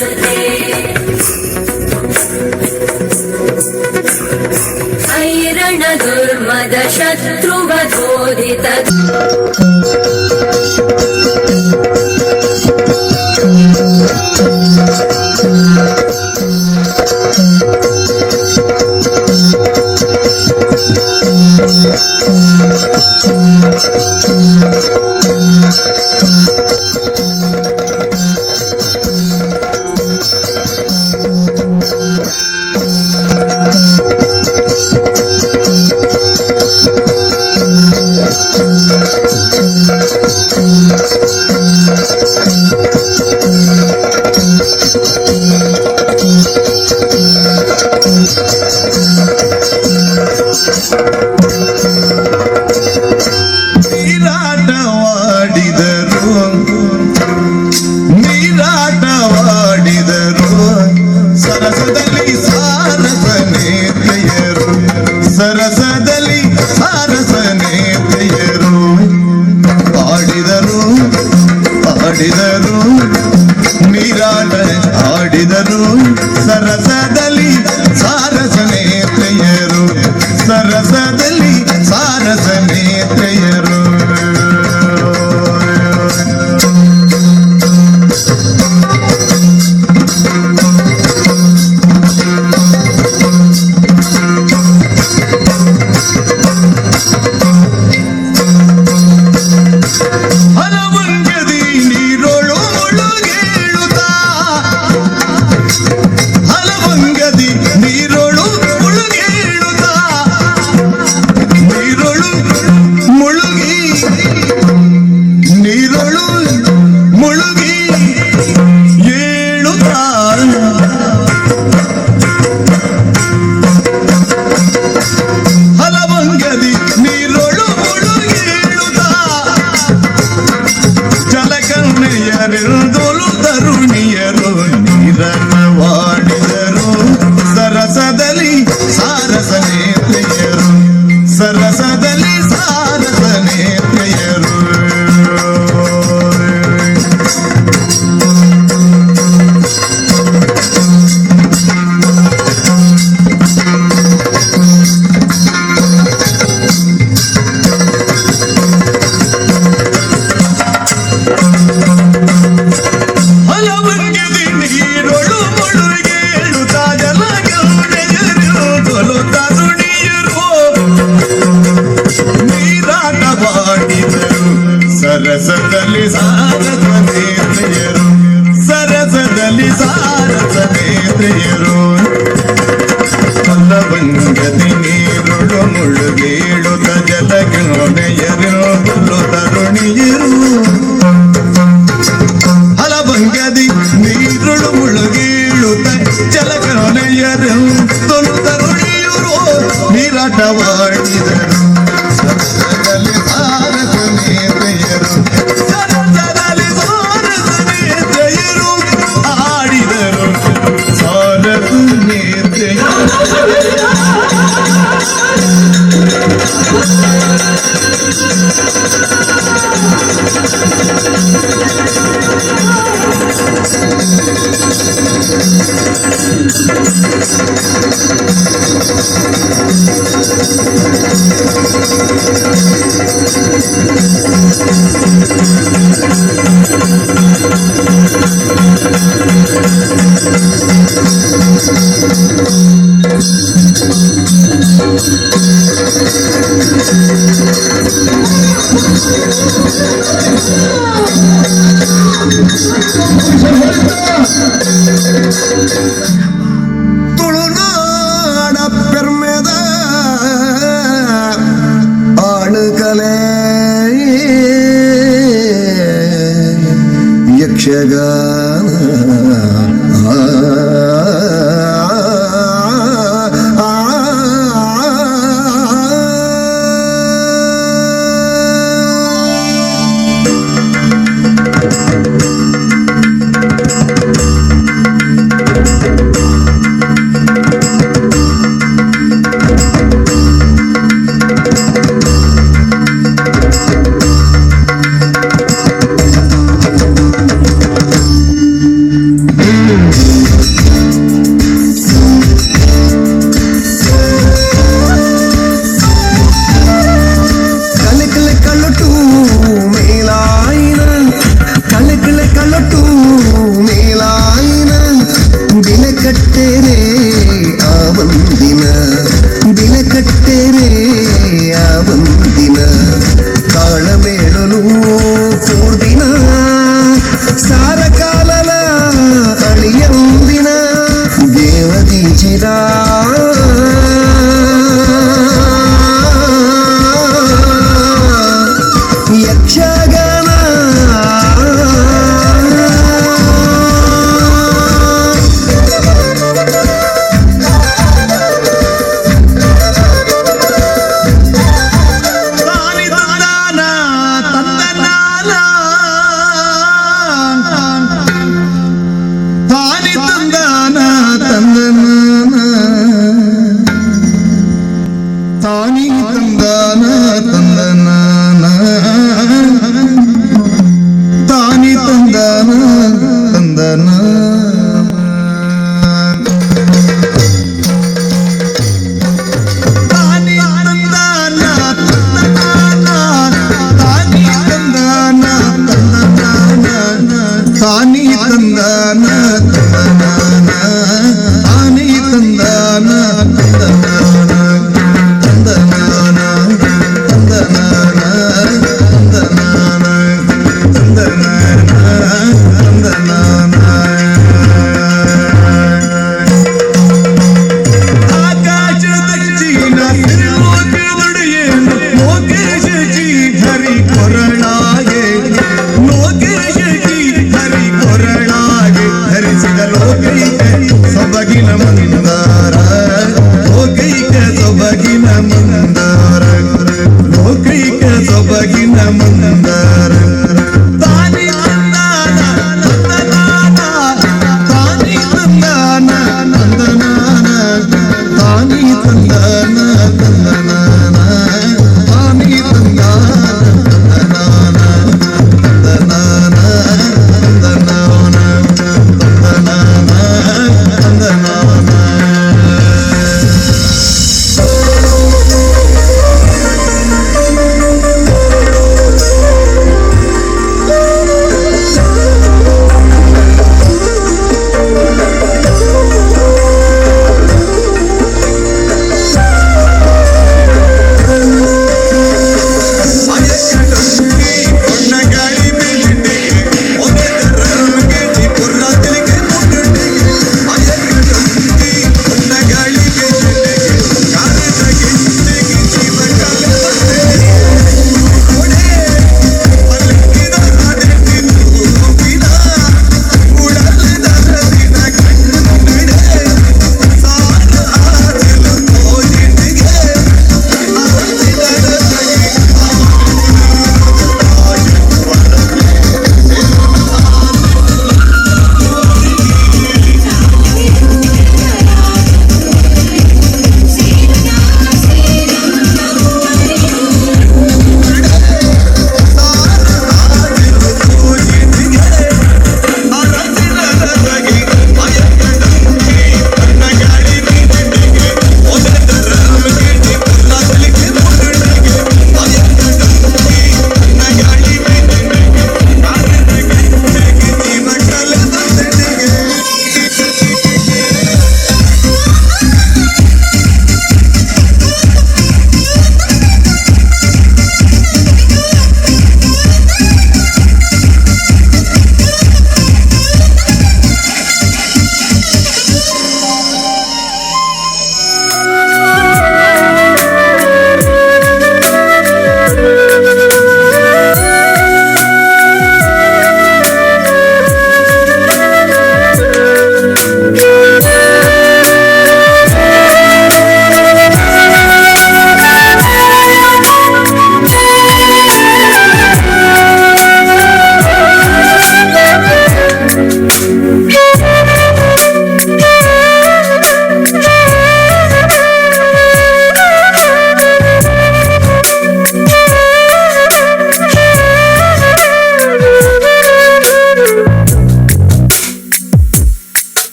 ಸ್ತುತೆ ಐರಣ ದುರ್ಮದ ಶತ್ರುವಧೋದಿತ ಸರಸದಲ್ಲಿ ಸಾರಸನೇತ್ರೆಯರು ಸರಸದಲ್ಲಿ ಸಾರಸನೇತ್ರೆಯರು ತರುಣಿಯರು ನೀರನ್ನವಾಡಿದರು ಸರಸದಲ್ಲಿ ಸಾರಸನೇತ್ರೆಯರು ಸರಸದಲ್ಲಿ ಸಾರಸನೇತ್ರೆಯರು ಸರಸದಲ್ಲಿ ಸಾರಸನೇತ್ರೆಯರು ಸರಸದಲ್ಲಿ ಸಾರಸನೇತ್ರೆಯರು ಫಲಭಂಗದಿ ನೀರುಳು ಮುಳುಗೇಳುತ್ತ ಜಲಗಣೆಯರು ತರುಣಿಯರು ಫಲಭಂಗದಿ ನೀರುಳು ಮುಳುಗೇಳುತ್ತ ಜಲಗಣೆಯರು ತರುಣಿಯರು ನೀರಾಟವಾಡಿದರು ಸರಸದಲ್ಲಿ ಸಾರಸನೇತ್ರೆಯರು ಸರಸದಲ್ಲಿ ಸಾರಸನೇತ್ರೆಯರು ಆಡಿದರು ಸಾರಸನೇತ್ರೆಯರು ತುಳುನಾಡ ಪೆರ್ಮೆದ ಆಳುಕಲೆ ಯಕ್ಷಗಾನ ತಂದನ ತಂದನ ತಾನಿ ತಂದನ ತಂದನ ತಾನಿ ತಂದನ ತಂದನ ತಾನಿ ತಂದನ ತಂದನ ತಾನಿ ತಂದನ ತಂದನ ಲೋಕ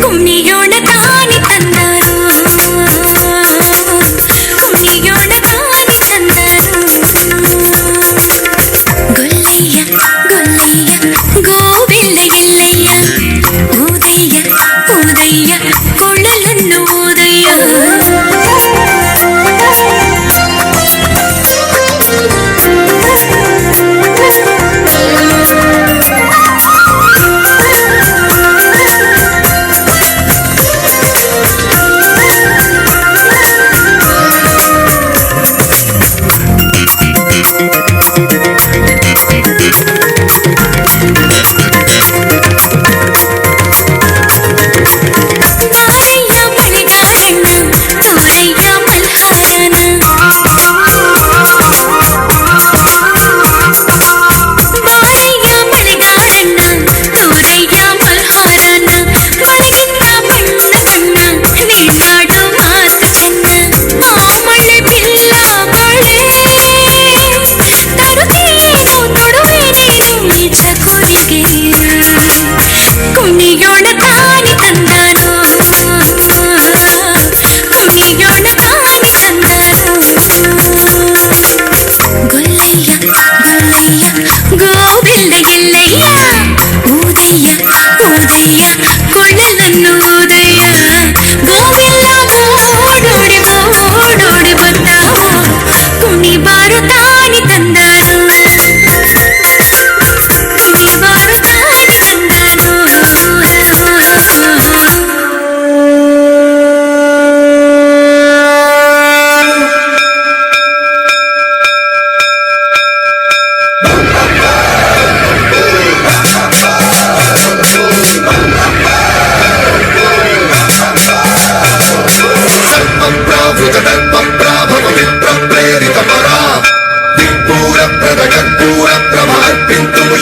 ಕುಣಿಯೋಣ ತಾನಿ ತಂದಾನು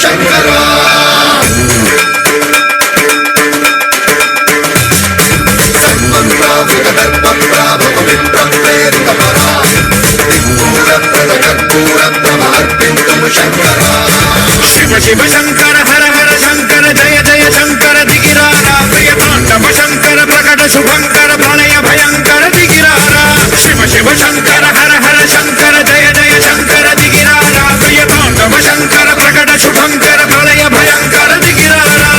శంకర శివ శివ శంకర హర హర శంకర జయ జయ శంకర దిగిరారా ప్రియతాండవ శంకర ప్రకట శుభంకర ప్రళయ భయంకర దిగిరారా శివ శివ శంకర హర హర శంకర జయ జయ శంకర దిగిరారా ప్రియతాండవ శంకర ప్రకట శుభంకర ప్రళయ భయంకర దిగిరారా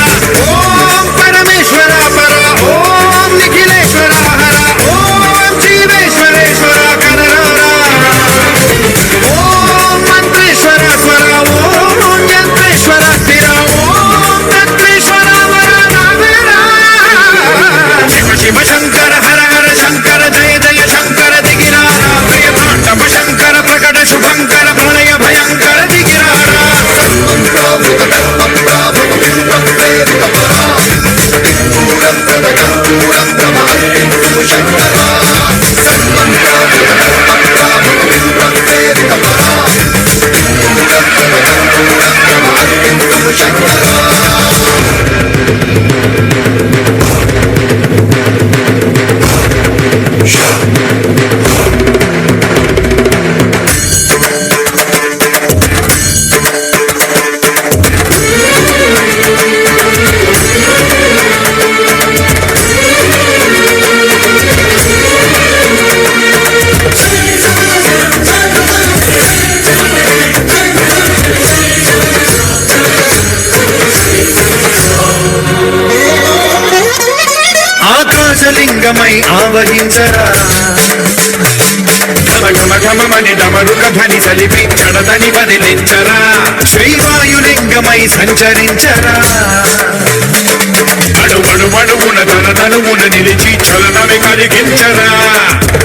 ఓం పరమేశ్వర పర ఓం నిఖిలేశ్వర హర ఓం జీవేశ్వరేశ్వర కరరా ఓం మంత్రేశ్వర స్వర ఓం యంత్రేశ్వర స్థిర ఓం తంత్రేశ్వర వర నాగరా శివ శివ శంకర హర హర శంకర జయ జయ శంకర దిగిరారా ప్రియతాండవ శంకర ప్రకట శుభంకర ప్రళయ భయంకర దిగిరారా ఆకాశలింగమై ఆవహించరా ఘమఘమఘమని డమరుక ధ్వని సలిపి చడదని వదిలించరా శ్రీవాయులింగమై సంచరించరా అడుగడుగడుగున తన తనువున నిలిచి చలనమి కలిగించరా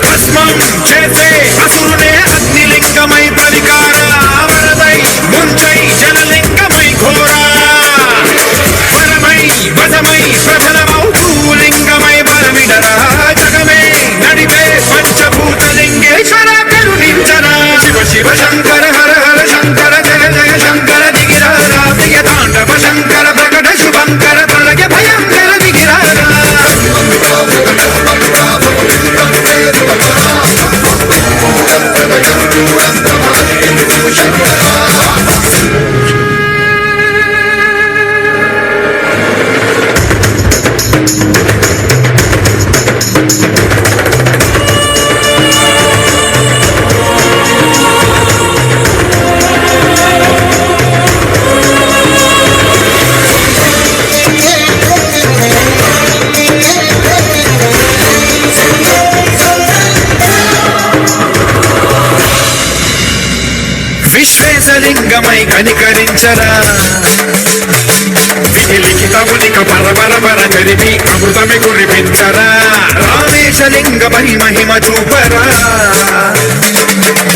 భస్మం చేసే అసురునే అగ్నిలింగమై పరికారా వరదై ముంచై జలలింగమై ఘోరా పరమై వశమై ప్రబలమౌ భూలింగమై బలమిడరా జగమే నడిపే పంచభూతలింగేశ్వర కరుణించరా శివ శివ శంకర హర హర శంకర జయ జయ శంకర దిగిరారా ప్రియతాండవ శంకర ప్రకట శుభంకర ప్రళయ భయంకర దిగిరారా విశ్వేశలింగమై కనికరించరా విధి లిఖితమునిక పరపరపర చరిపి అమృతమి కురిపించరా రామేశలింగమై మహిమ చూపరా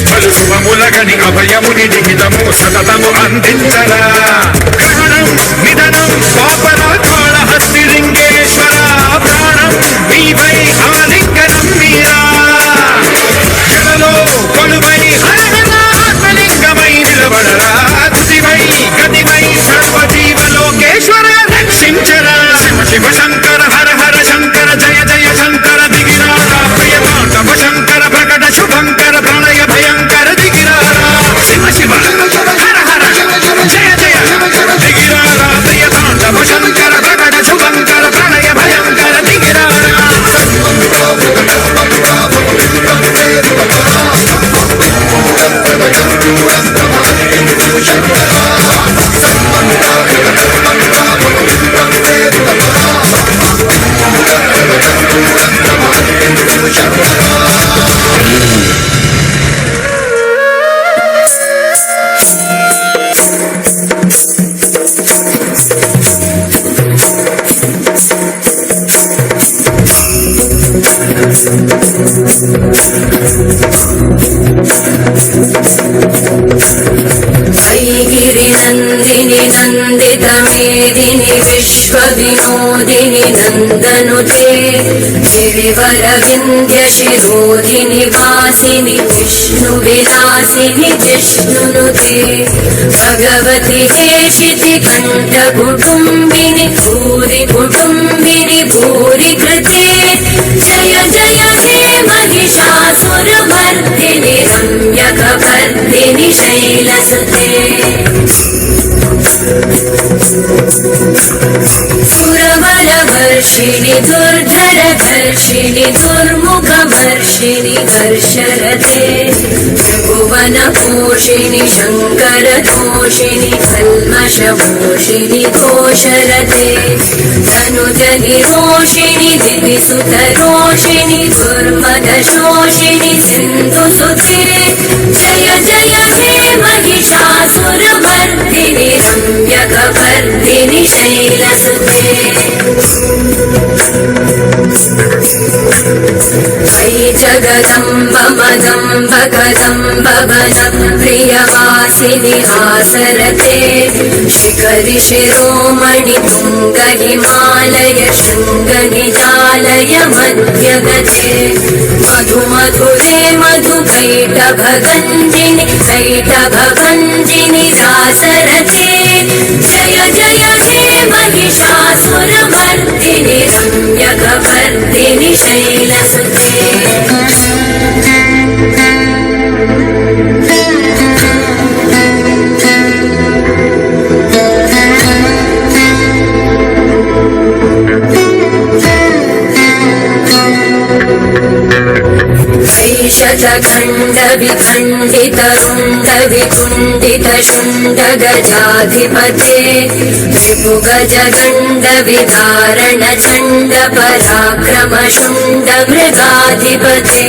పలు శుభములగని అభయముని లిఖితము సతతము అందించరా గ్రహణం నిధనం పాపరా కాళహస్తి లింగేశ్వర ప్రాణం నీవై ఆలింగనం మీరా జలలో కొలువై హరహరాత్మలింగమై నిలబడరా తుదివై గతివై సర్వజీవలోకేశ్వర రక్షించరా శివ శివ శంకర హర హర శంకర జయ జయ శంకర దిగిరారా ప్రియతాండవ శంకర ప్రకట శుభంకర ప్రళయ భయంకర దిగిరారా శివ శివ హర హర జయ జయ దిగిరారా ప్రియతాండవ శంకర ప్రకట శుభంకర ప్రళయ భయంకర దిగిరారా गिरिनन्दिनि नन्दितमेदिनि विश्वविनोदिनि नन्दनुते गिरिवरविन्द्यशिरोधिनि वासिनि विष्णुविलासिनि वासिनि जिष्णुनुते भगवति हेशिति कण्ठकुटुम्बिनि भूरि कुटुम्बिनि भूरि कृते जय जय हे महिषासुरमर्दिनि रम्यकपर्दिनि शैलसुते सुरवरवर्षिणि दुर्धरधर्षिणि दुर्मुखवर्षिणि हर्षरते त्रिभुवनपोषिणि शङ्करदोषिणि कल्मषमोषिणि घोषरते तनुजनिरोषिणि दिविसुतरोषिणि दुर्मदशोषिणि सिन्धुसुते जय जय हे महिषासुरमर्दिनि रम्यकपर्दिनि शैलसुते वै जगदम्ब मदम्ब कदम्ब वनप्रियवासिनि हासरते शिखरि शिरोमणि तुङ्ग हिमालय शृङ्गनिजालय मध्यगते मधु मधुरे मधुकैटभगञ्जिनि कैटभभञ्जिनि रासरते जय जय हे महिषासुरमर्दिनि रम्यकपर्दिनि शैलसुते शतखण्डविखण्डितरुण्डविकुण्डितशुण्डगजाधिपते रिपुगजगण्डविधारणचण्डपराक्रमशुण्डमृगाधिपते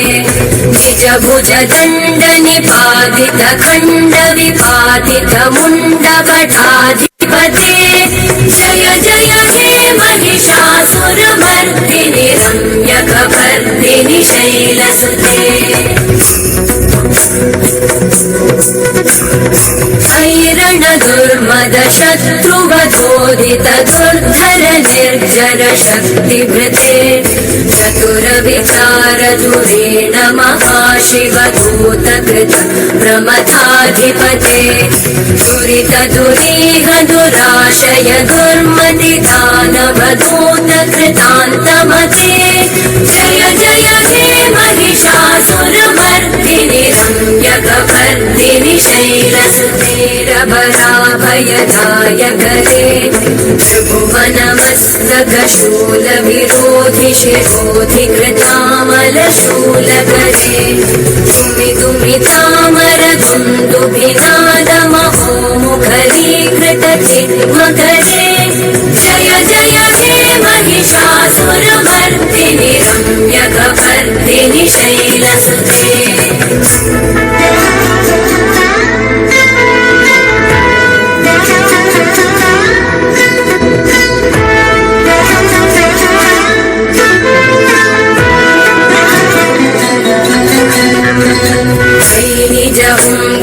निजभुजदण्डनिपातितखण्डविपातितमुण्डकटाधिपते जय जय हे महिषासुरमर्दिनि रम्यकपर्दिनि शैलसुते हैरणदुर्मदशत्रुवधोदित दुर्धर निर्जर शक्तिभृते चतुरविचारधुरेण महाशिवदूतकृत प्रमथाधिपते दुरितदुरीह दुराशय दुर्मतिदानवदूतकृतान्तमते जय जय हे महिषासुरमर्दिनि रम्यकपर्दिनि शैलसुतेरबलाभयदायकरे त्रिभुवनमस्तकशूलविरोधि शिरोधि कृतामलशूलकरे दुमिदुमितामरदुन्दुभिनादमहोमुखरीकृतचिन्मकरे जय जय हे महिषासुरमर्दिनि रम्यकपर्दिनि शैलसुते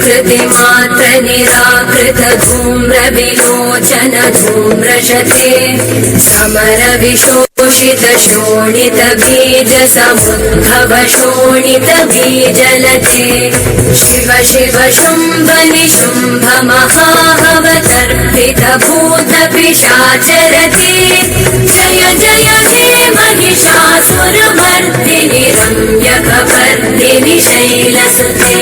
कृतिमात्र निराकृत धूम्रविलोचन धूम्रशते समर विशोषित शोणित बीज समुद्भव शोणित बीजलते शिव शिव शुम्भ निशुम्भ महाहवतर्पित भूत पिशाचरते जय जय हे महिषासुरमर्दिनि रम्यकपर्दिनि शैलसुते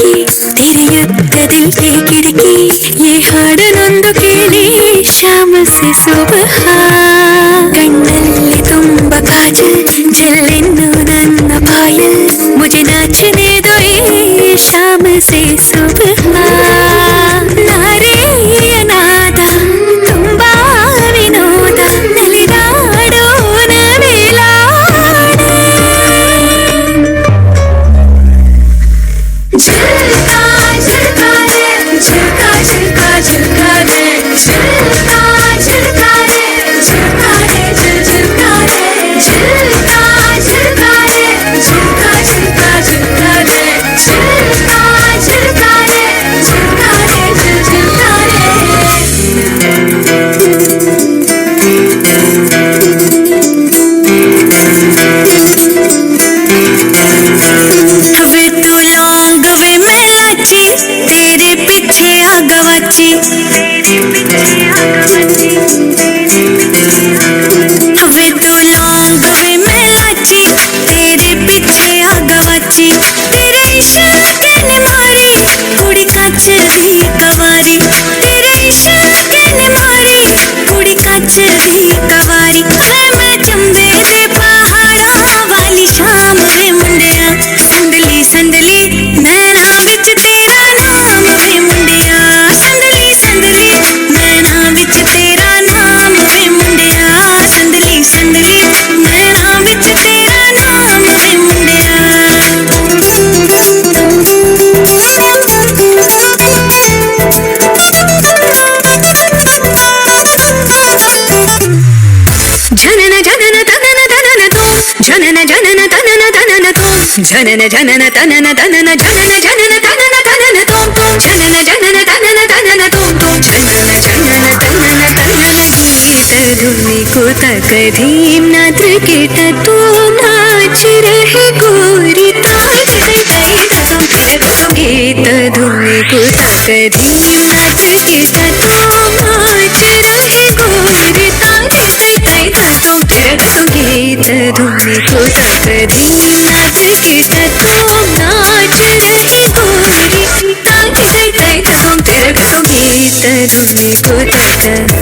ಹುಡುಕಿ ತೆರೆಯುತ್ತ ದಿಲ್ की खिड़की ये ಹಾಡನೊಂದು ಕೇಳಿ ಶಾಮ से सुबह ಕಣ್ಣಲ್ಲಿ ತುಂಬ ಕಾಜಲ್ ಜಲ್ಲೆನ್ನು ನನ್ನ ಪಾಯಲ್ मुझे नाचने दो ये शाम से सुबह ನಾರಿಯ ನಾದ ತುಂಬಾ ವಿನೋದ ನಲಿದಾಡೋಣ ಮೇಲಾಡೆ झुलका झुलका रे झुलका झुलका झुलका रे झुलका झुलका रे झुलका रे झुलका रे झुलका झुलका रे झुलका झुलका झुलका रे झुलका झुलका रे झुलका रे वे तू लौंग वे मैं लाची तेरे पीछे आ गवाची वे तू लौंग वे मैं लाची तेरे पीछे आ गवाची तेरे इशाके ने मारी कुड़ी कच दी कवारी तेरे इशाके ने मारी कुड़ी कच दी कवारी है मैं चंबे दे पहाड़ों वाली शाम वे मुंडिया संदली संदली नैना विच तेरा नाम वे मुंडिया संदली संदली नैना विच तेरा नाम वे मुंडिया संदली संदली नैना विच तेरा नाम वे मुंडिया जनन जनन तनन तनन तो जनन जनन तनन तनन तो जनन जनन तनन तनन जनन जनन तनन तनन तो जनन जनन तनन तनन तो जनन जनन तनन तनन गीत धुनी को तक धीम नात्र कीट तू नाच रहे गोरी ताज गई तो गीत धुनी को तक धीम नाच कीट तू नाच रहे गोरी ताज गई तो गीत धुनी को तक धीम नाच कीट तू नाच रहे गोरी ताज गई तो गीत धुनी को तक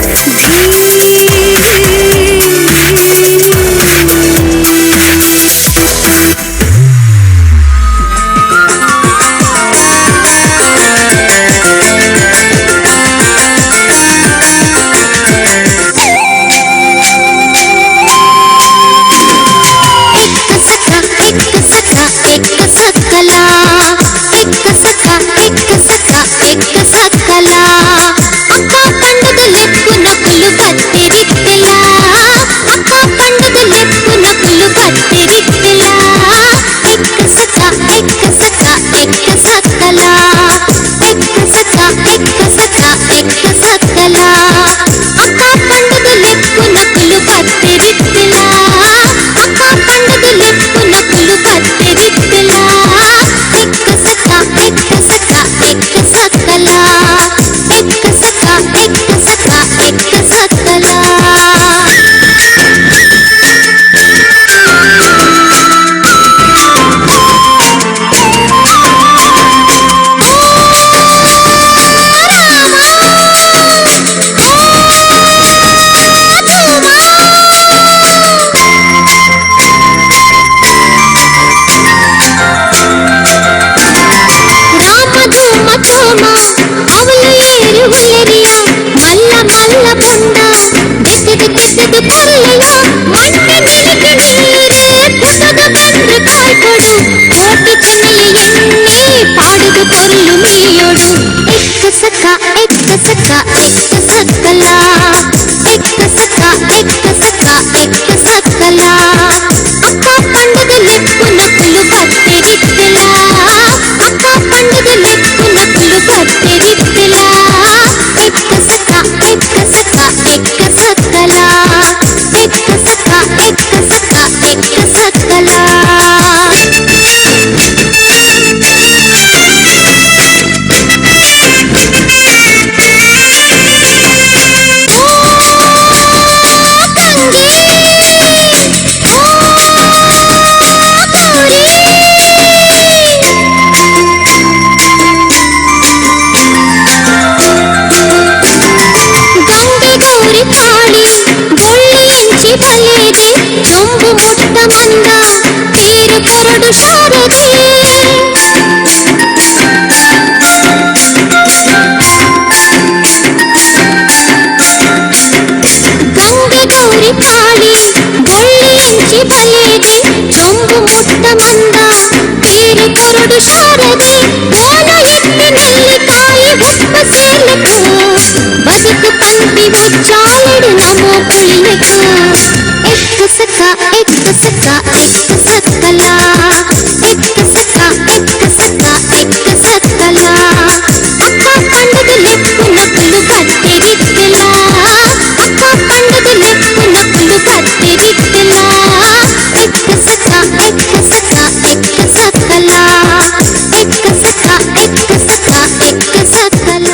ಮಂದ ಬೇರು ಕೊರಡು ಶಾರದೆ ಗಂಗೆ ಗೌರಿ ಕಾಳಿ ಬಳ್ಳಿಯಂಚಿ ಬಲೆಗೆ ಚೊಂಬು ಮುಟ್ಟ ಮಂದ ಬೇರು ಕೊರಡು ಶಾರದೆ ಓಲ ಎತ್ತಿನಲ್ಲಿ ಕಾಯಿ ಹುಬ್ಬ ಸೇಲಕ ಬದುಕು ತಂತಿ ಮುಚ್ಚಾಲಿಡು ನಮೋ ಪೊಳಿಯಕ ಎಕ್ಕ ಸಕ ಎಕ್ಕ ಸಕ ಎಕ್ಕ ಸಕ್ಕಲ ಎಕ್ಕ ಸಕ ಎಕ್ಕ ಸಕ ಎಕ್ಕ ಸಕ್ಕಲ ಅಕ್ಕ ಕಂಡದ ಲೆಕ್ಕು ನಕ್ಕಲು ಕತ್ತೆ ಬಿಟ್ಟಿಲ್ಲ ಅಕ್ಕ ಕಂಡದ ಲೆಕ್ಕು ನಕ್ಕಲು ಕತ್ತೆ ಬಿಟ್ಟಿಲ್ಲ ಎಕ್ಕ ಸಕ ಎಕ್ಕ ಸಕ ಎಕ್ಕ ಸಕ್ಕಲ ಎಕ್ಕ ಸಕ ಎಕ್ಕ ಸಕ ಎಕ್ಕ ಸಕ್ಕಲ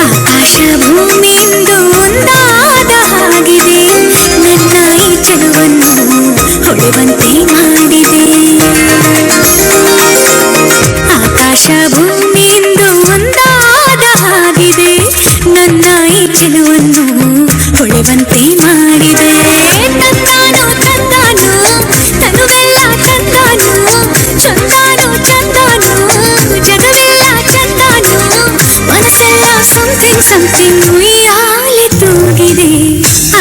ಆಕಾಶ ಭೂಮಿಯೆಂದು ಒಂದಾದ ಹಾಗಿದೆ ನನ್ನ ಈ ಚೆಲುವನ್ನು ಹೊಳೆವಂತೆ ಮಾಡಿದೆ ಆಕಾಶ ಭೂಮಿಯೆಂದು ಒಂದಾದ ಹಾಗಿದೆ ನನ್ನ ಈ ಚೆಲುವನ್ನು ಹೊಳೆವಂತೆ ಮಾಡಿದೆ ತಂದಾನು ತಂದಾನು ತನುವೆಲ್ಲ ತಂದಾನು ಚಂದಾನು ಚಂದಾನು ಜಗವೆಲ್ಲ ಚಂದಾನು ಮನಸ್ಸೆಲ್ಲ ಸಮಥಿಂಗ್ ಉಯ್ಯಾಲೆ ತೂಗಿದೆ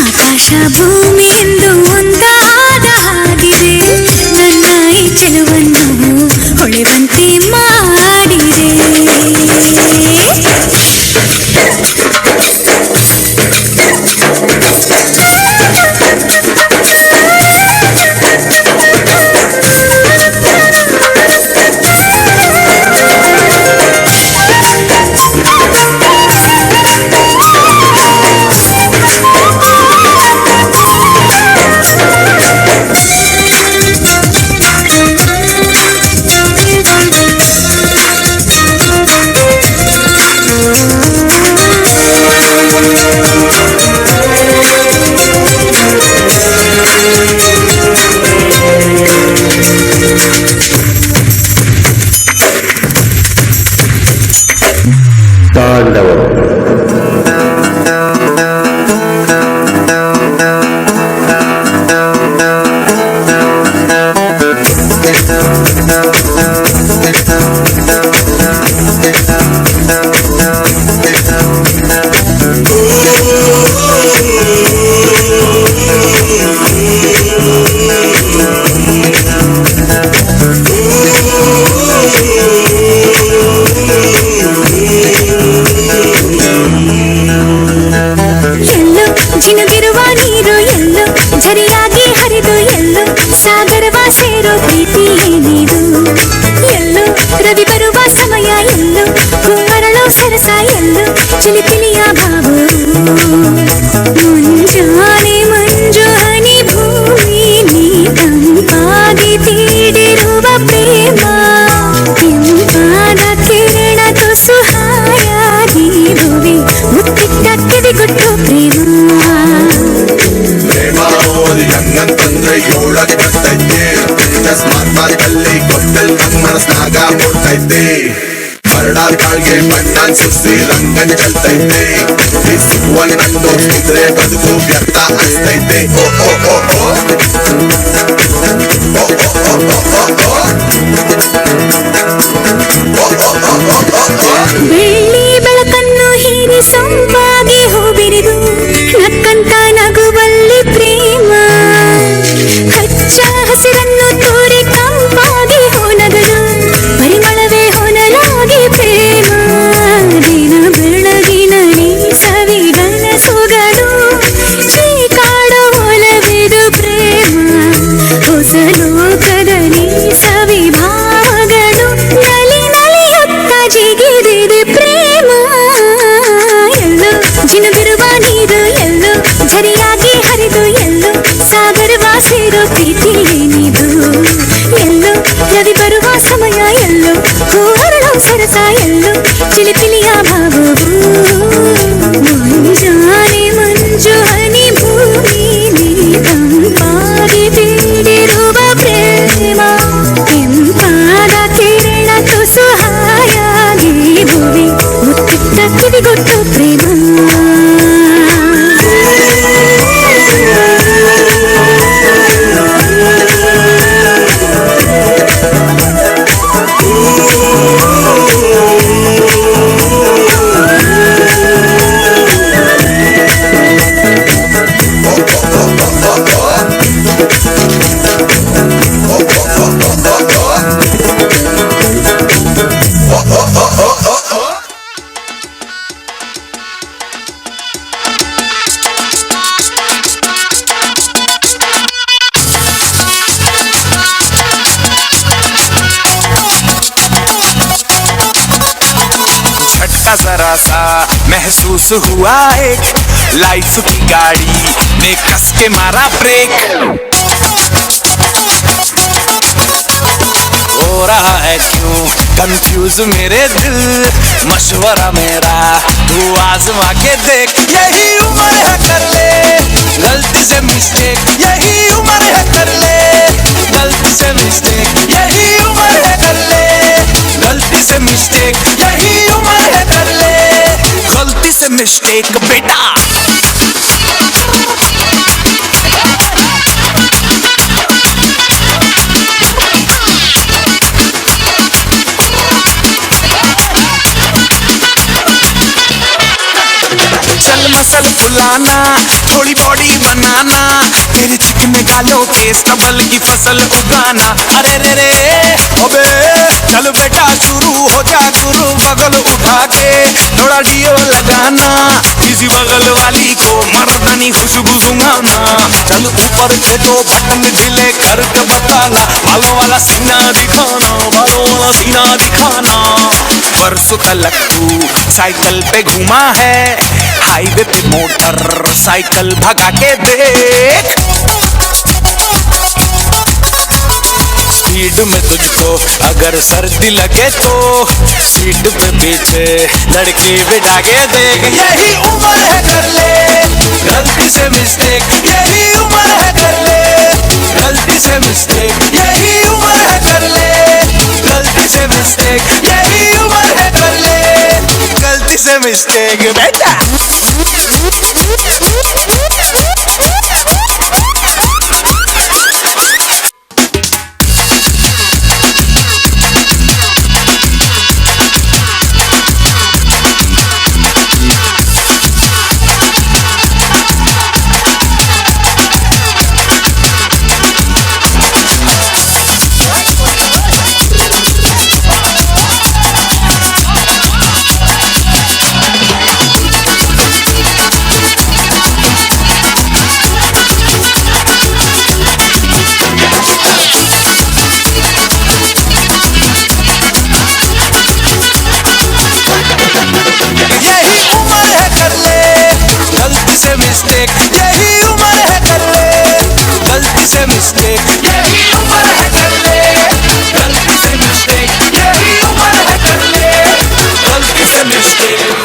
ಆಕಾಶ ಭೂಮಿ ಎಂದು ಒಂದಾದ ಹಾಗಿದೆ ನನ್ನ ಈ ಚೆಲುವನ್ನು ಹೊಳೆವಂತೆ ಮಾಡಿದೆ ಎಲ್ಲೋ ಜಿನುಗಿರುವ ನೀರು ಎಲ್ಲೋ ಝರಿಯಾಗಿ ಹರಿದು ಎಲ್ಲೋ ಸಾಗರವ ಸೇರೋ ಪ್ರೀತಿ ಏನಿದು ಎಲ್ಲೋ ರವಿ ಬರುವ ಸಮಯ ಎಲ್ಲೋ ಹೂವರಳೋ ಸರಸ ಎಲ್ಲೋ ಚಿಲಿಪಿಲಿಯ ಭಾವ ಮುಂಜಾನೆ ಮಂಜು ಹನಿ ಭೂಮಿ ನೀ ತಂಪಾಗಿ ತೀಡಿರುವ ಪ್ರೇಮ ಇಂಪಾದ ಕಿರಣ ತುಸು ಹಾಯಾಗಿ ಭುವಿ ಮುತ್ತಿಟ್ಟ ಕಿವಿಗೊಟ್ಟು ಪ್ರೇಮ ಓದಿ ಗಂಗಂತಂದ್ರೆ ಏಳಕ್ಕೆ ಬರ್ತೈತೆ ಸ್ಮಾರ್ಟ್ ಮಾರ್ಕಲ್ಲಿ ಕೊಟ್ಟಲ್ ನನ್ ಮನಸ್ನಾಗ ಓಡ್ತೈತೆ ಮರಡಾರ್ ಕಾಳ್ಗೆ ಬಣ್ಣ ಸುರಿಸಿ ರಂಗನ್ ಚೆಲ್ತೈತೆ ಸಿಗುವ ನನ್ ನೋಡ್ತಿದ್ರೆ ಬದುಕು ವ್ಯರ್ಥ ಅನ್ಸ್ತೈತೆ ಓ ಓ ಓ ಓ ಬೆಳ್ಳಿ ಬೆಳಕನ್ನು ಹೀರಿ ಸೊಂಪಾಗಿ ಹೂಬಿರಿದು ನಕ್ಕಂತ ನಗುವಲ್ಲಿ ಪ್ರೇಮ ಹಚ್ಚ ಹಸಿರನ್ನು ತೋರಿ ತಂಪಾಗಿ ಹೊನಗಲು ಪರಿಮಳವೇ ಹೊನಲಾಗಿ ಪ್ರೇಮ ದಿನ ಬೆಳಗಿನಲ್ಲಿ ಸವಿಗನಸುಗಳು ಚೀಕಾಡೋ ಒಲವಿದು ಪ್ರೇಮ ಹೊಸ ಲೋಕದಲ್ಲಿ ಸವಿಭಾವಗಳು ನಲಿ ನಲಿಯುತ್ತ ಜಿಗಿದಿದೆ ಪ್ರೇಮ ಎಲ್ಲೋ ಜಿನುಗಿರುವ ನೀರು ಎಲ್ಲೋ ಝರಿಯಾಗಿ ಹರಿದು ಎಲ್ಲೋ ಸಾಗರವ ಸೇರೋ ಪ್ರೀತಿ ಏನಿದು ಎಲ್ಲೋ ರವಿ ಬರುವ ಸಮಯ ಎಲ್ಲೋ ಚಿಲಿಪಿಲಿಯ ಭಾವವು ಮುಂಜಾನೆ ಮಂಜು ಹನಿ ಭೂಮಿಲಿ ತಂಪಾಗಿ ಬೀಡಿರುವ ಪ್ರೇಮ ಕೆಂಪಾದ ಕಿರಣ ತುಸು ಹಾಯಾಗಿ ಭೂಮಿ ಮುತ್ತಿಟ್ಟ ಕಿವಿಗೊಟ್ಟು ಪ್ರೇಮ जरा सा महसूस हुआ एक लाइफ की गाड़ी ने कस के मारा ब्रेक हो रहा है क्यों कंफ्यूज मेरे दिल मशवरा मेरा तू आजमा के देख यही उम्र है कर ले गलती से मिस्टेक यही उम्र है कर ले गलती से मिस्टेक यही उम्र है कर ले गलती से मिस्टेक यही उम्र है कर ले गलती से मिस्टेक बेटा चल मसल फुलाना थोड़ी बॉडी बनाना तेरे चिकने गालों के स्टबल की फसल उगाना अरे रे रे अबे चल बेटा शुरू हो जा गुरु बगल उठा के थोड़ा डियो लगाना किसी बगल वाली को मर्दानी खुशबू सुंघाना चल ऊपर से दो बटन ढीले करके बताना बालों वाला सीना दिखाना बालों वाला सीना दिखाना परसों कल तू साइकिल पे घुमा है हाईवे पे मोटर साइकिल भगा के देख स्पीड में तुझको अगर सर्दी लगे तो सीट पे पीछे लड़की बिठा के देख यही उम्र है कर ले गलती से मिस्टेक यही उम्र है कर ले गलती से मिस्टेक यही उम्र है कर ले गलती से मिस्टेक यही उम्र है कर ले गलती से मिस्टेक बेटा यही उम्र है कर ले गलती से मिस्टेक यही उम्र है कर ले गलती से मिस्टेक यही उम्र है कर ले गलती से मिस्टेक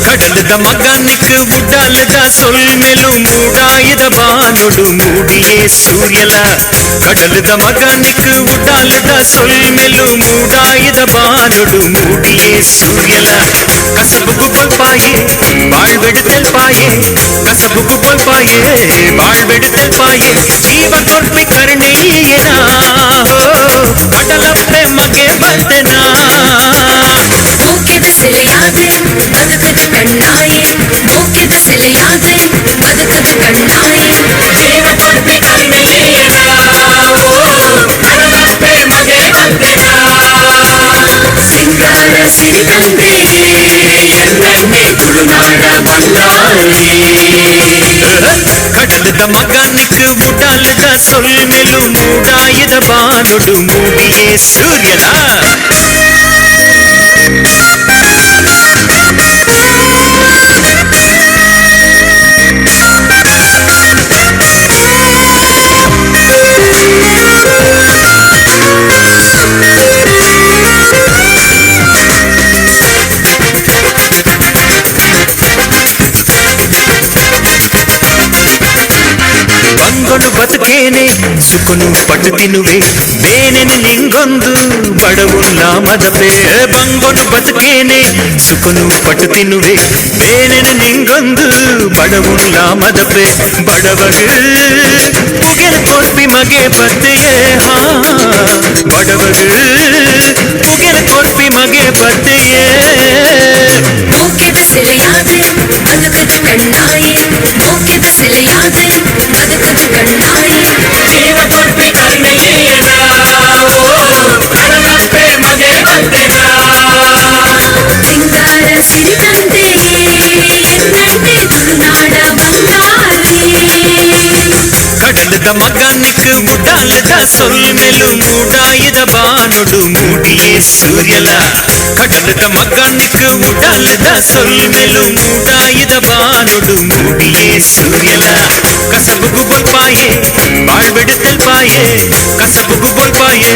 ಕಡಲದ ಮಗನಿಕ್ ಬುಡ್ಡಾಲದ ಸೊಲ್ಮೆಲು ಮೂಡಾಯಿದ ಬಾನುಡು ಮೂಡಿಯೇ ಸೂರ್ಯಲ ಕಡಲದ ಮಗನಿಕ್ ಬುಡ್ಡಾಲದ ಸೊಲ್ಮೆಲು ಮೂಡಾಯಿದ ಬಾನುಡು ಮೂಡಿಯೇ ಸೂರ್ಯಲ ಕಸಬುಗು ಕೊಲ್ಪಾಯೆ ಬಾಳ್ಬೆಡು ತೆಲ್ಪಾಯೆ ಕಸಬುಗು ಕೊಲ್ಪಾಯೆ ಬಾಳ್ಬೆಡು ತೆಲ್ಪಾಯೆ ಜೀವ ಕೊಲ್ಪೆ ಕರ್ಣೆಯೇನಾ ಕಡಲಪ್ಪೆ ಮಗೆ ಬಲ್ತೆನಾ ಸೆಲೆಯಾದೆ ಬದುಕದು ಕಣ್ಣಾಯೆ ಜೀವ ಕೊಡ್ತಿ ಕಣ್ಣಯ್ಯನ ಕಡಲಪ್ಪೆ ಮಗೆ ಬಂದೆನ ಸಿಂಗಾರ ಸಿರಿದಂತೆ ಎಲ್ಲೆಣ್ಣೆ ತುಳುನಾಡ ಬಂಗಾಳಿ கடலுத மகனுக்கு உடாலுத சொல் மெலும் மூடாயுத பானுடு மூடியே சூரியனா ಬಂಗೊನು ಬದುಕೇನೆ ಸುಖನು ಪಟ್ಟು ತಿನ್ನುವೆ ಬೇನೆನು ನಿಂಗೊಂದು ಬಡವುಲ್ಲ ಮದಪೆ ಬಂಗೊನು ಬದುಕೇನೆ ಸುಖನು ಪಟ್ಟು ತಿನ್ನುವೆ ಬೇನೆನು ನಿಂಗೊಂದು ಬಡವುಲ್ಲ ಮದಪೆ ಬಡವಗೆ ಪುಗೆಲ ಕೊಡ್ಪಿ ಮಗೆ ಬತ್ತೆಯೇ ಹಾ ಬಡವಗೆ ಪುಗೆಲ ಕೊಡ್ಪಿ ಮಗೆ ಬತ್ತೆಯೇ ಮೋಕೆದ ಸೆಲೆಯಾದೆ ಬದುಕದು ಕಣ್ಣಾಯೆ ಮೋಕೆದ ಸೆಲೆಯಾದೆ ಬದುಕದು ಕಣ್ಣಾಯೆ ಜೀವ ಕೊಡ್ತಿ ಕಣ್ಣಯ್ಯನ ಕಡಲಪ್ಪೆ ಮಗೆ ಬಂದೆನ ಸಿಂಗಾರ ಸಿರಿದಂತೆ ಎಲ್ಲೆಣ್ಣೆ ತುಳುನಾಡ ಬಂಗಾಳಿ கடலுத மகனுக்கு உடாலுத சொல் மெலும் மூடாயுத பானுடு மூடியே சூரியலா கடலுத மகனுக்கு உடாலுத சொல் மெலும் மூடாயுத பானுடு மூடியே சூரியலா கசபுகு பொல்பாயே வாழ்வெடுத்தல் பாயே கசபுகு பொல்பாயே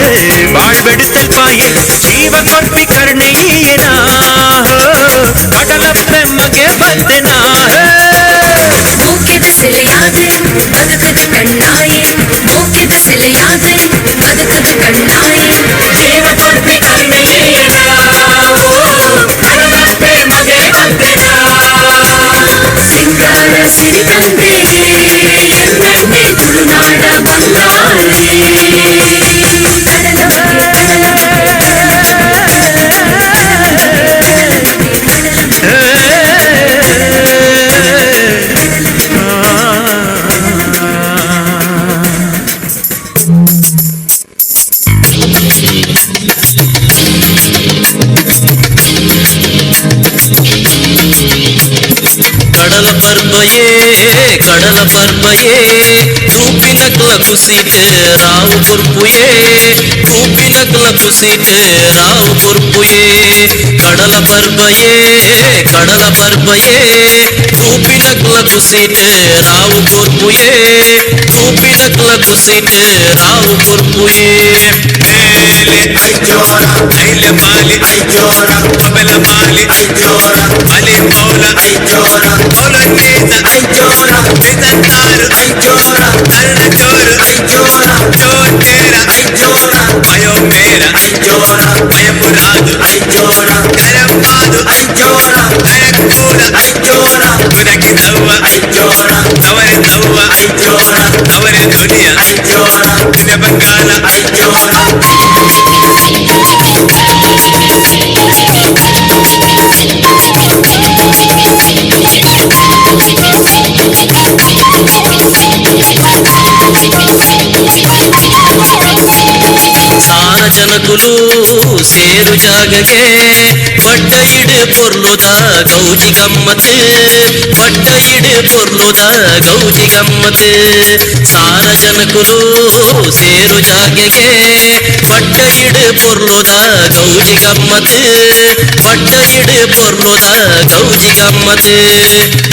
வாழ்வெடுத்தல் பாயே ಜೀವ ಕೊಡ್ತಿ ಕರ್ಣಯ್ಯನಾ ಕಡಲಪ್ಪೆ ಮಗೆ ಬಂದೆನಾ ಮೋಕೆದ ಸೆಲೆಯಾದೆ ಬದುಕದು ಕಣ್ಣಾಯೆ ಮೋಕೆದ ಸೆಲೆಯಾದೆ ಬದುಕದು ಕಣ್ಣಾಯೆ ಜೀವ ಕೊಡ್ತಿ ಕಣ್ಣಯ್ಯನ ಕಡಲಪ್ಪೆ ಮಗೆ ಬಂದೆನ ಸಿಂಗಾರ ಸಿರಿದಂತೆ ಎಲ್ಲೆಣ್ಣೆ ತುಳುನಾಡ ಬಂಗಾಳಿ ಕಡಲ ಪರ್ಬಯೇ ಕಡಲ ಪರ್ಬಯೇ ರೂಪಿನಗ್ಲ ಕುಸಿತೆ ರಾವು ಕುರ್ಪುಯೇ ರೂಪಿನಗ್ಲ ಕುಸಿತೆ ರಾವು ಕುರ್ಪುಯೇ ಕಡಲ ಪರ್ಬಯೇ ಕಡಲ ಪರ್ಬಯೇ ರೂಪಿನಗ್ಲ ಕುಸಿತೆ ರಾವು ಕುರ್ಪುಯೇ ರೂಪಿನಗ್ಲ ಕುಸಿತೆ ರಾವು ಕುರ್ಪುಯೇ ಮೇಲೆ ಐಜೋರ ಐಲೆ ಮಾಲಿ ಐಜೋರ ಬಬೆಲ ಮಾಲಿ ಐಜೋರ ಅಲಿ ಮೌಲ ಐಜೋರ ಮೌಲನೇತ ಐಜೋರ ಬೆದತ್ತಾರು ಐಜೋರ ಅರ್ಣಚೋರು ಐಜೋರ ಚೋಟೇರ ಐಜೋರ ಅಯೋ ಮೇರ ಐಜೋರ ಅಯಮುರಾದು ಐಜೋರ ಕರಂಬಾದು ಐಜೋರ ಅಯಕೂಲ ಐಜೋರ ಮುದಗಿದವ್ವ ಐಜೋರ ಅವರೆ ದವ್ವ ಐಜೋರ ಅವರೆ ದುನಿಯ ಐಜೋರ ದುನಿಯ ಬಂಗಾಲ ಐಜೋರ ಸಾರಜನಕುಲು ಸೇರು ಜಾಗಗೆ ಬಡ್ಡ ಇಡೆ ಪೊರ್ಲುದ ಗೌಜಿ ಗಮ್ಮತ್ ಬಡ್ಡ ಇಡೆ ಪೊರ್ಲುದ ಗೌಜಿ ಗಮ್ಮತ್ ಸಾರಜನಕುಲು ಸೇರು ಜಾಗಗೆ ಬಡ್ಡ ಇಡೆ ಪೊರ್ಲುದ ಗೌಜಿ ಗಮ್ಮತ್ ಬಡ್ಡ ಇಡೆ ಪೊರ್ಲುದ ಗೌಜಿ ಗಮ್ಮತ್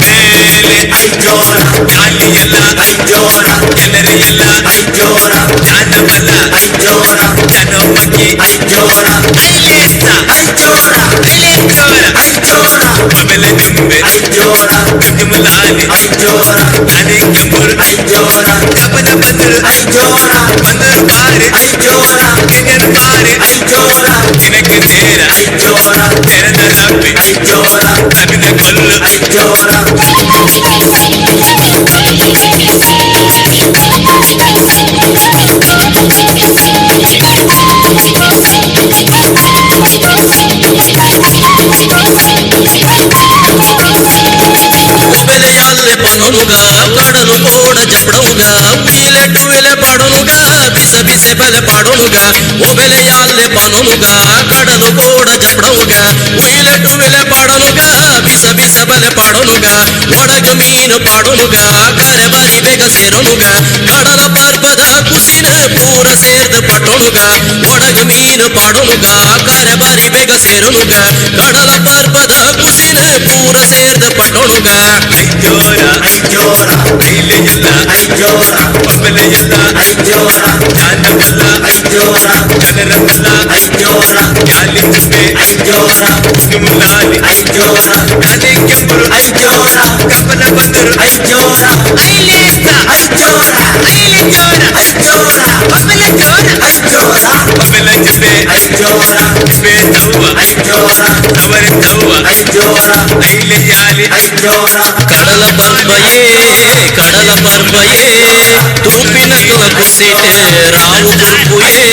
ಮೇಲೆ ಐಜೋರ ಗಾಳಿಯೆಲ್ಲ ಐಜೋರ ಜನರಿಗೆಲ್ಲ ಐಜೋರ ಜಾನವಲ್ಲ ಐಜೋರ ಜನೋಮಕ್ಕಿ ಐಜೋರ ಐಲೇಸ್ತ ಐಜೋರ ಐಲೇಂಜೋರ ಐಜೋರ ಬಬೆಲ ನಿಂಬೆ ಐಜೋರ ಕಜ್ಜುಮಲಾಲಿ ಐಜೋರ ಅನೇಕಂಬುರು ಐಜೋರ ಕಬಲ ಬಂದರು ಐಜೋರ ಬಂದರು ಬಾರಿ ಐಜೋರ ಕೆಜನ ಬಾರಿ ಐಜೋರ ದಿನಕ್ಕೆ ನೇರ ಐಜೋರ ತೆರೆದ ರಬ್ಬಿ ಐಜೋರ ಅಭಿನ ಕೊಲ್ಲು ಐಜೋರ ಬೆಲೆಯಾದ పాడనుగా కడలు కోడ చెప్పడముగా వీలె టువెలె పాడనుగా బిస బిసె బెలె పాడనుగా ఒబెలెయాల్లె పానునుగా కడలు కోడ చెప్పడముగా వీలె టువెలె పాడనుగా బిస బిస బెలె పాడనుగా ಒಡಗ ಮೀನು ಪಾಡನುಗ ಕರೆ ಬರಿ ಬೇಗ ಸೇರನುಗ ಕಡಲ ಪರ್ವದ ಕುಸಿನ ಪೂರ ಸೇರ್ದ ಪಟ್ಟನುಗ ಒಡಗ ಮೀನು ಪಾಡನುಗ ಕರೆ ಬರಿ ಬೇಗ ಸೇರನುಗ ಕಡಲ ಪರ್ವದ ಕುಸಿನ ಪೂರ ಸೇರ್ದ ಪಟ್ಟನುಗ ಐಜೋರ ಐಜೋರ ಐಲೆಯಲ್ಲ ಐಜೋರ ಒಬ್ಬಲೆಯಲ್ಲ ಐಜೋರ ಜಾನವಲ್ಲ ಐಜೋರ ಜನರಲ್ಲ ಐಜೋರ ಯಾಲಿ ಚಿಪ್ಪೆ ಐಜೋರ ಮುಲಾಲಿ ಐಜೋರ ನಾನೇ ಕೆಂಪರು ಐಜೋರ ಕಪಲ ಬಂದರು ಐಜೋರ ಐಲೇಸ್ತ ಐಜೋರ ಐಲೆ ಜೋರ ಐಜೋರ ಒಬ್ಬಲೆ ಜೋರ ಐಜೋರ ಒಬ್ಬಲೆ ಚಿಪ್ಪೆ ಐಜೋರ ಚಿಪ್ಪೆ ತವ್ವ ಐಜೋರ ತವರೆ ತವ್ವ ಐಜೋರ ಐಲೆ ಯಾಲಿ ಐಜೋರ ಕಡಲ ಪರ್ವಯೇ ತೂಪಿನ ತುಲಕು ಸೀಟೆ ರಾವು ಕುರುಪುಯೇ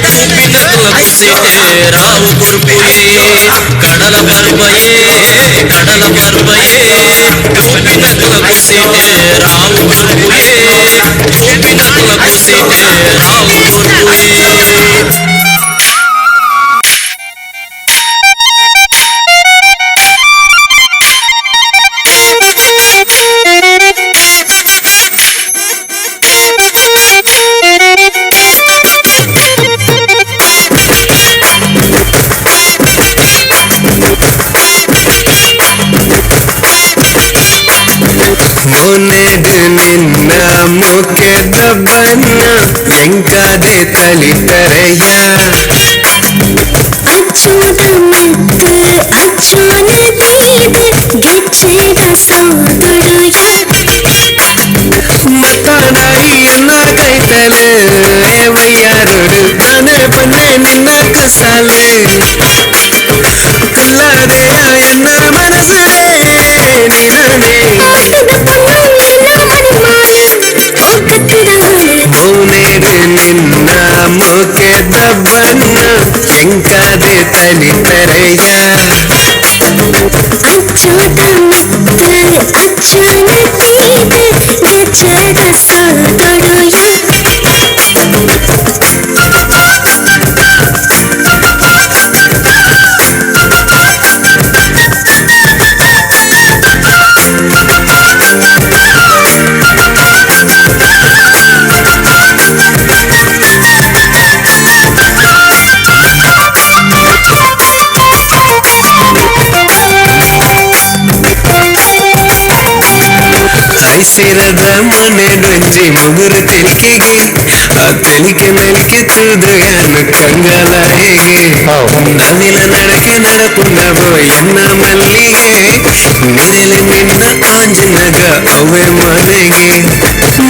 ತೂಪಿನ ತುಲಕು ಸೀಟೆ ರಾವು ಕುರುಪುಯೇ ಕಡಲ ಪರ್ವಯೇ ತೂಪಿನ ತುಲಕು ಸೀಟೆ ರಾವು ಕುರುಪುಯೇ ತೂಪಿನ ತುಲಕು ಸೀಟೆ ರಾವು ಕುರುಪುಯೇ ಮೊನೆದು ನಿನ್ನ ಮುಖದ ಬಣ್ಣ ಎಂಕಾದೆ ತಲಿತರೆಯ ಅಚ್ಚುದ ಮತ್ತು ಅಚ್ಚುನ ತೀದ ಗೆಚ್ಚೆದ ಸೋದುಡುಯ ಮತನಾಯಿಯನ್ನ ಕೈತಲೆ ವಯ್ಯಾರೋಡು ಮನೆ ಪನ್ನೆ ನಿನ್ನ ಕಸಾಲೆ ಅಲ್ಲದೆಯ ಎನ್ನ ಮನಸ್ಸೇ ನಿನಗೆ ಮೌನೇರು ನಿನ್ನ ಮುಖದ ಬಣ್ಣ ಎಂಕಾದೆ ತಲಿತರೆಯ ಅಚ್ಚುದ ಮತ್ತು ಅಚ್ಚುನ ತೀದ ಗೆಚ್ಚೆದ ಸೋದುಡುಯ ಐಸಿರದ ಮನೆ ನುಂಜಿ ಮುಗುರು ತೆಲಿಕೆಗೆ ಆ ತೆಲಿಕೆ ಮೆಲಿಕೆ ತೂದುಗಾನು ಕಂಗಲಾಯಿಗೆ ನವಿಲ ನಡಕೆ ನಡಪುಂಡಬೋ ಎನ್ನ ಮಲ್ಲಿಗೆ ನಿನೆಲೆ ನಿನ್ನ ಆಂಜನಗ ಅವೇ ಮನೆಗೆ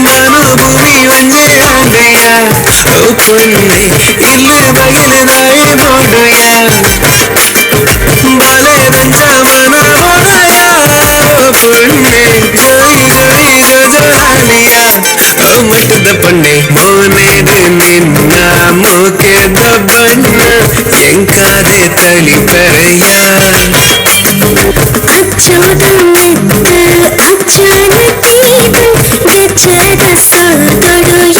ಮನೋಭೂಮಿ ಒಂದೇ ಆದೆಯ ಓ ಪುಣ್ಯ ಇಲ್ಲೇ ಬಗಿಲು ನಾಯಿ ನೋಡುಯ ಬಾಲೆದಂಚ ಮನ ಹೊಡೆಯ ಪುಣ್ಯ ಜೋಯಿ ಜೋಯಿ ಜೋ ಜೋಹಾಲಿಯ ಓ ಮಟ್ಟದ ಪಣ್ಣೆ ಮೋನೆದು ನಿನ್ನ ಮುಖದ ಬಣ್ಣ ಎಂಕಾದೆ ತಲಿಪರೆಯ ಅಚ್ಚುದ ಮತ್ತು ಅಚ್ಚುನ ತೀದ ಗೆಚ್ಚೆದ ಸೋದುಡುಯ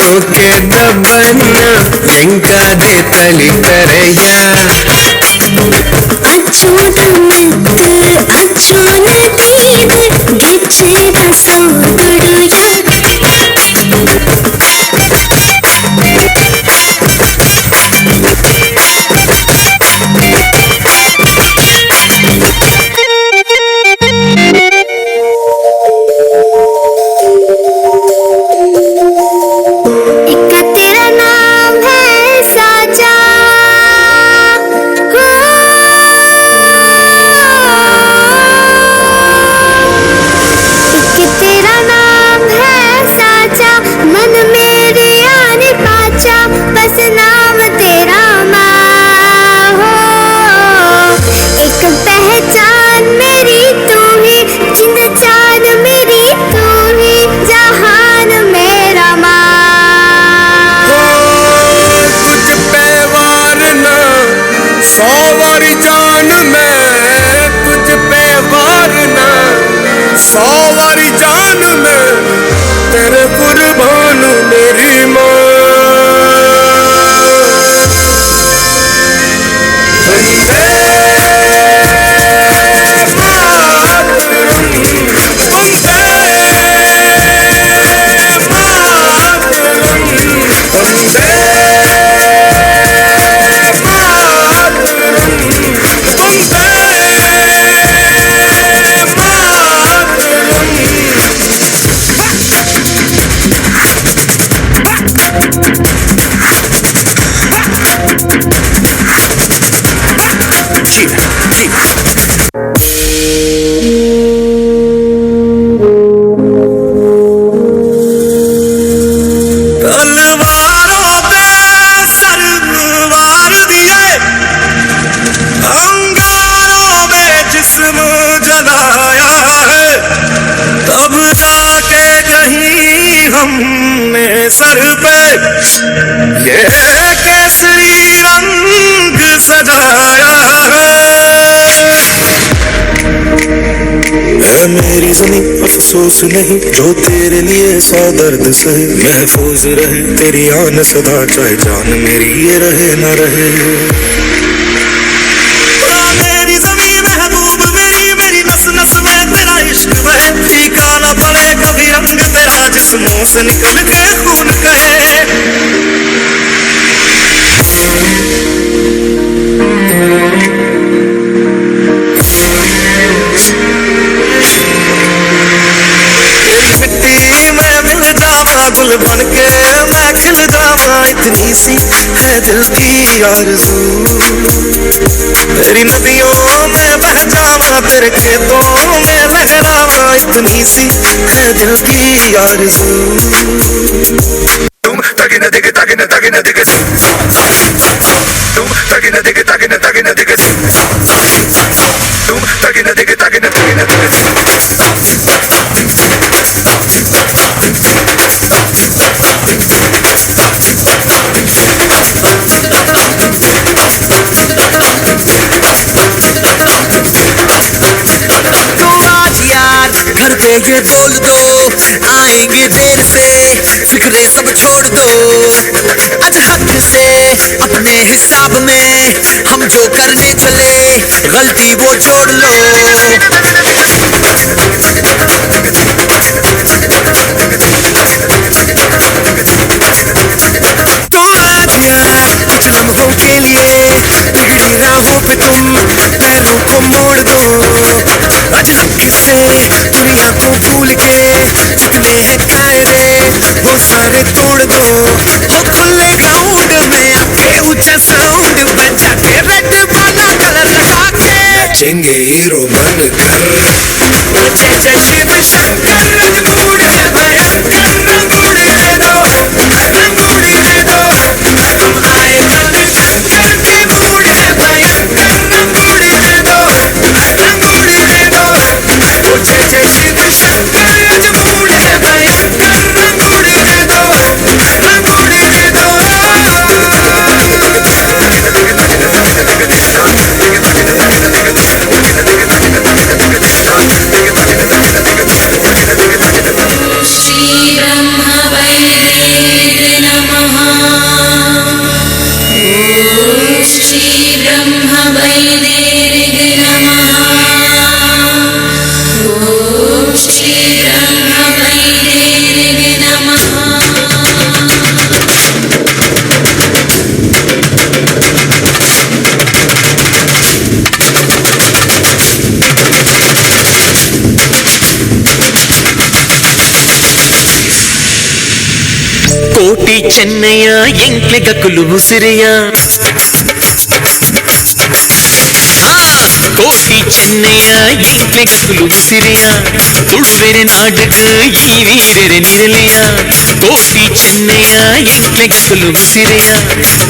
के दबना लंका दे तली तरैया ಗೆಚ್ಚೆದ ಸೋಗುಡುಯ सर पे ये केसरी रंग सजाया है मेरी ज़मीं अफसोस नहीं जो तेरे लिए सौ दर्द सहे महफूज रहे तेरी आन सदा चाहे जान मेरी ये रहे न रहे मेरी ज़मीं महबूब मेरी नस नस में तेरा इश्क बहे फीका न पड़े कभी रंग तेरा जिस्मों से निकल के खून कहे मिट्टी में मिल जावा गुल बन के मैं खिल जावा इतनी सी है दिल की आरज़ू तेरी नदियों में बह जावा तेरे खेतों में लहरावा इतनी सी है दिल की आरज़ू तुम तगिन दिग तुम तगिन दिग तुम तगिन दिग घर पे ये बोल दो आएंगे देर से फिक्रे सब छोड़ दो आज हक से अपने हिसाब में हम जो करने चले गलती वो जोड़ लो तो आज यार कुछ लम्हों के लिए बिगड़ी राहों पे तुम पैरों को मोड़ दो आज हक से दुनिया को भूल के जितने हैं कायदे वो सारे तोड़ दो हो खुले ग्राउंड में आके ऊंचा साउंड बजा के रेड वाला कलर आके चेंगे हीरो बनकर जय जय शिव शंकर रंगूड़ है भयंकर रंगूड़ दे दो हम आए रंग शंकर के मूड है भयंकर रंगूड़ दे दो जय जय शिव शंकर रंगूड़ है भयंकर रंगूड़ दे दो ಕೋಟಿ ಚೆನ್ನಯ್ಯ ಎಂಕ್ಲೆ ಗಕ್ಕುಲು ಉಸಿರೆಯ ಕೋಟಿ ಚೆನ್ನಯ್ಯ ಎಂಕ್ಲೆ ಗಕ್ಕುಲು ಉಸಿರೆಯ ತುಳುವೆರೆ ನಾಡುಗು ಈ ವೀರರೆ ನಿರಲೆಯ ಕೋಟಿ ಚೆನ್ನಯ್ಯ ಎಂಕ್ಲೆ ಗಕ್ಕುಲು ಉಸಿರೆಯ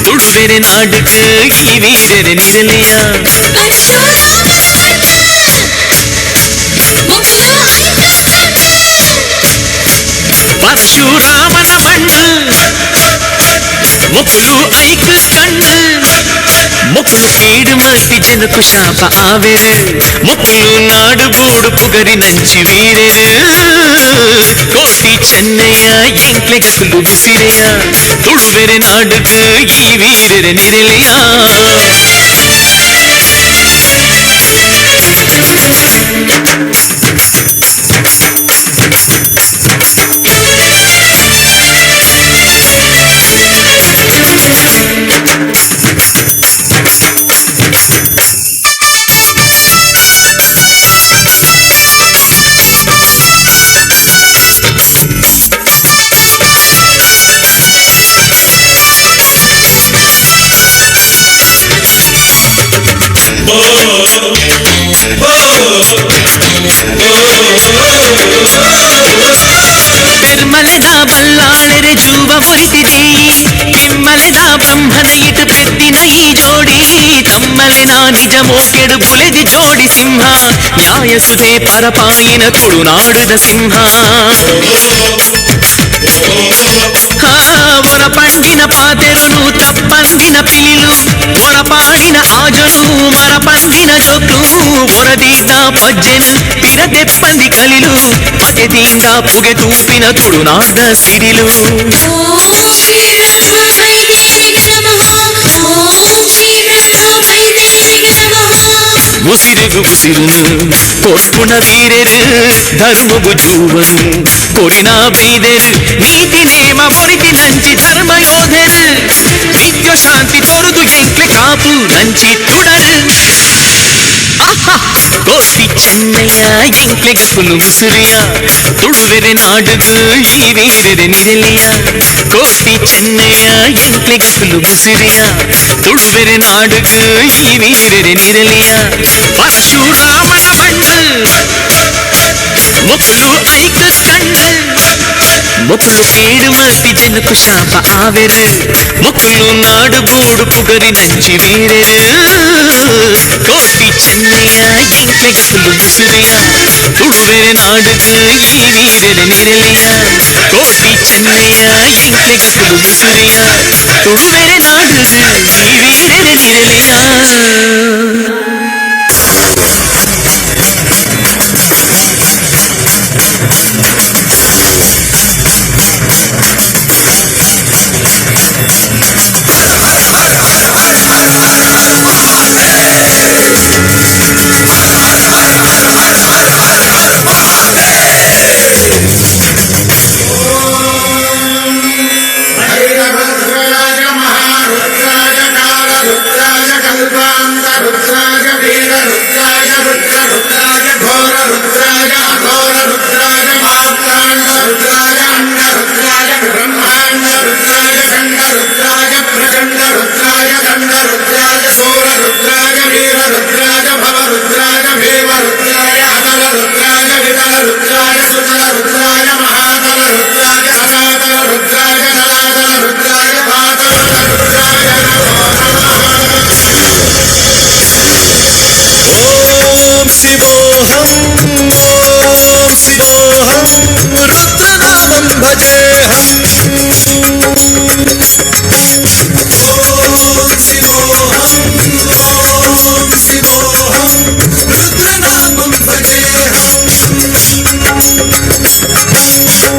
ತುಳುವೆರೆ ನಾಡುಗು ಈ ವೀರರೆ ನಿರಲೆಯ ಪರಶುರಾಮನ ಮಣ್ಣು ಮೊಕ್ಕಲು ಐಕ ಕಣ್ಣು ಮೊಕ್ಕಲು ಕೀಡು ಮತ್ತಿ ಜನಕು ಶಾಪ ಆವೆರು ಮೊಕ್ಕಲು ನಾಡು ಬೂಡು ಪುಗರಿ ನಂಚಿ ವೀರೆರು ಕೋಟಿ ಚೆನ್ನಯ್ಯ ಎಂಕ್ಲೆ ಗಕ್ಕುಲು ಉಸಿರೆಯ ತುಳುವೆರೆ ನಾಡುಗು ಈ ವೀರರೆ ನಿರಲೆಯ ಬೆರ್ಮಲೆದ ಬಲ್ಲಾಳೆರೆ ಜೂವ ಹೊರಟಿದೇಯಿ ತಿಮ್ಮಲೆದ ಬ್ರಹ್ಮನ ಇಟ್ಟು ಪೆತ್ತಿನ ಈ ಜೋಡಿ ತಮ್ಮಲೆನ ನಿಜ ಮೋಕೆಡು ಬುಲೆದಿ ಜೋಡಿ ಸಿಂಹ ನ್ಯಾಯ ಸುತೆ ಪರಪಾಯಿನ ತುಳುನಾಡುದ ಸಿಂಹ ಒರ ಪಂಡಿನ ಪಾತೆರುನು ತಪ್ಪಂದಿನ ಪಿಲಿಲು ಒರ ಪಾಡಿನ ಆಜನು ಮರ ಪಂದಿನ ಜೊಕ್ಲು ಒರದೀದ ಪಜ್ಜೆನು ಪಿರ ತೆಪ್ಪಂದಿ ಕಲಿಲು ಪಟೆದಿಂದ ಪುಗೆ ತೂಪಿನ ತುಳುನಾಡ ಸಿಡಿಲು ಉಸಿರಿಗು ಉಸಿರುನು ಕೊಟ್ಪುಣ ವೀರೆರು ಧರ್ಮಗು ಜೂವನು ಕೊರಿನ ಬೈದೆರು ನೀತಿ ನೇಮ ಮೊರಿತಿ ನಂಚಿ ಧರ್ಮ ಯೋಧೆರು ನಿತ್ಯ ಶಾಂತಿ ತೊರೆದು ಎಂಕ್ಲೆ ಕಾಪು ನಂಚಿ ತುಡರು ಕೋಟಿ ಚೆನ್ನಯ್ಯ ಎಂಕ್ಲೆ ಗಕ್ಕುಲು ಉಸಿರೆಯ ತುಳುವೆರೆ ನಾಡುಗು ಈ ವೀರರೆ ನಿರಲೆಯ ಕೋಟಿ ಚೆನ್ನಯ್ಯ ಎಂಕ್ಲೆ ಗಕ್ಕುಲು ಉಸಿರೆಯ ತುಳುವೆರೆ ನಾಡುಗು ಈ ವೀರರೆ ನಿರಲೆಯ ಪರಶುರಾಮನ ಮಣ್ಣು ಮೊಕ್ಕಲು ಐಕ ಕಣ್ಣು ಮೊಕ್ಕಲು ಕೇಡು ಮತ್ತಿ ಜನಕು ಶಾಪ ಆವೆರು ಮೊಕ್ಕಲು ನಾಡು ಬೂಡು ಪುಗರಿ ನಂಚಿ ವೀರೆರು ಕೋಟಿ ಚೆನ್ನಯ್ಯ ಎಂಕ್ಲೆ ಗಕ್ಕುಲು ಉಸಿರೆಯ ತುಳುವೆರೆ ನಾಡುಗು ಈ ವೀರರೆ ನಿರಲೆಯ ಕೋಟಿ ಚೆನ್ನಯ್ಯ ಎಂಕ್ಲೆ ಗಕ್ಕುಲು ಉಸಿರೆಯ ತುಳುವೆರೆ ನಾಡುಗು ಈ ವೀರರೆ ನಿರಲೆಯ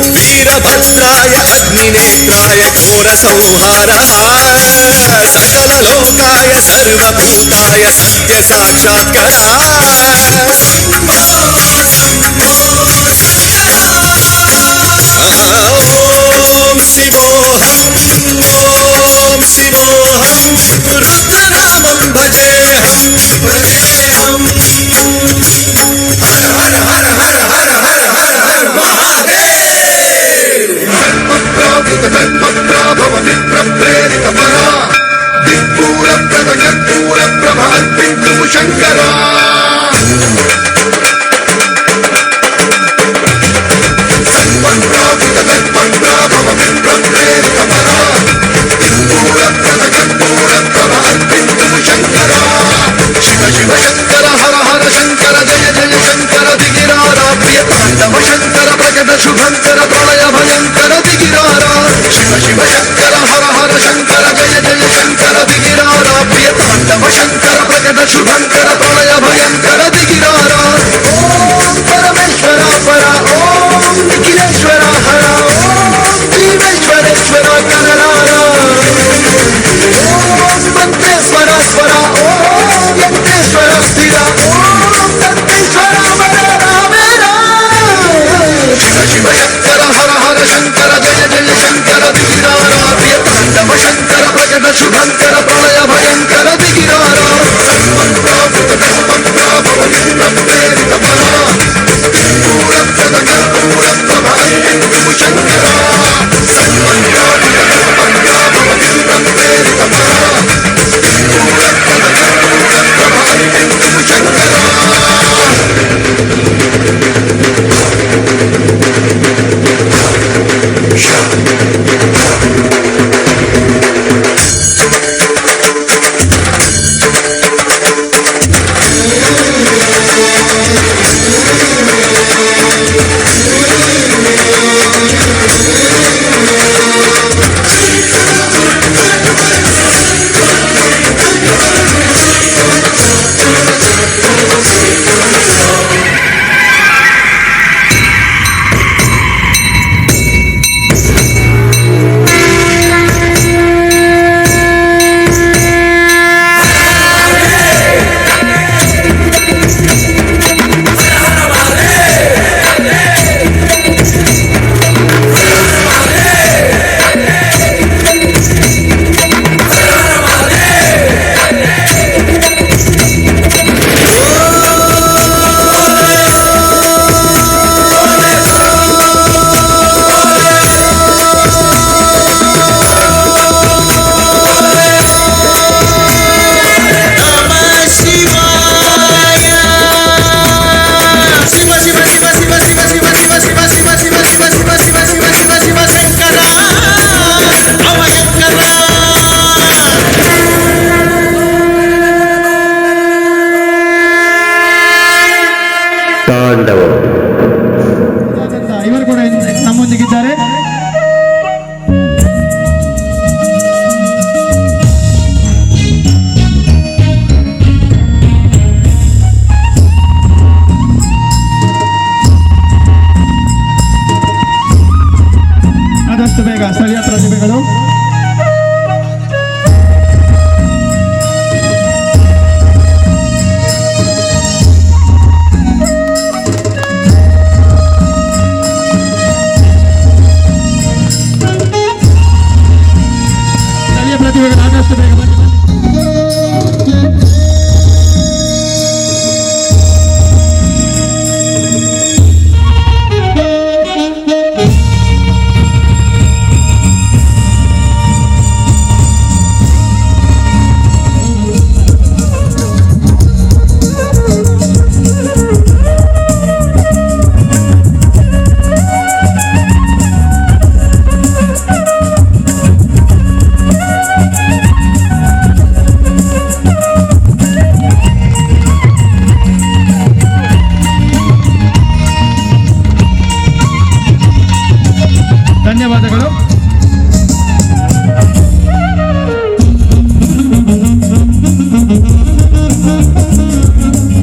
वीरभद्राय अग्निनेत्राय घोर संहारः सकल लोकाय सर्वभूताय सत्य साक्षात्करः ओम शिवोऽहम् ओम शिवोऽहम् रुद्रनामं भजेऽहम् भजेऽहम् हर हर हर हर हर हर हर हर महादेव ಆದಷ್ಟು ಬೇಗ ಬನ್ನಿ. ಧನ್ಯವಾದಗಳು.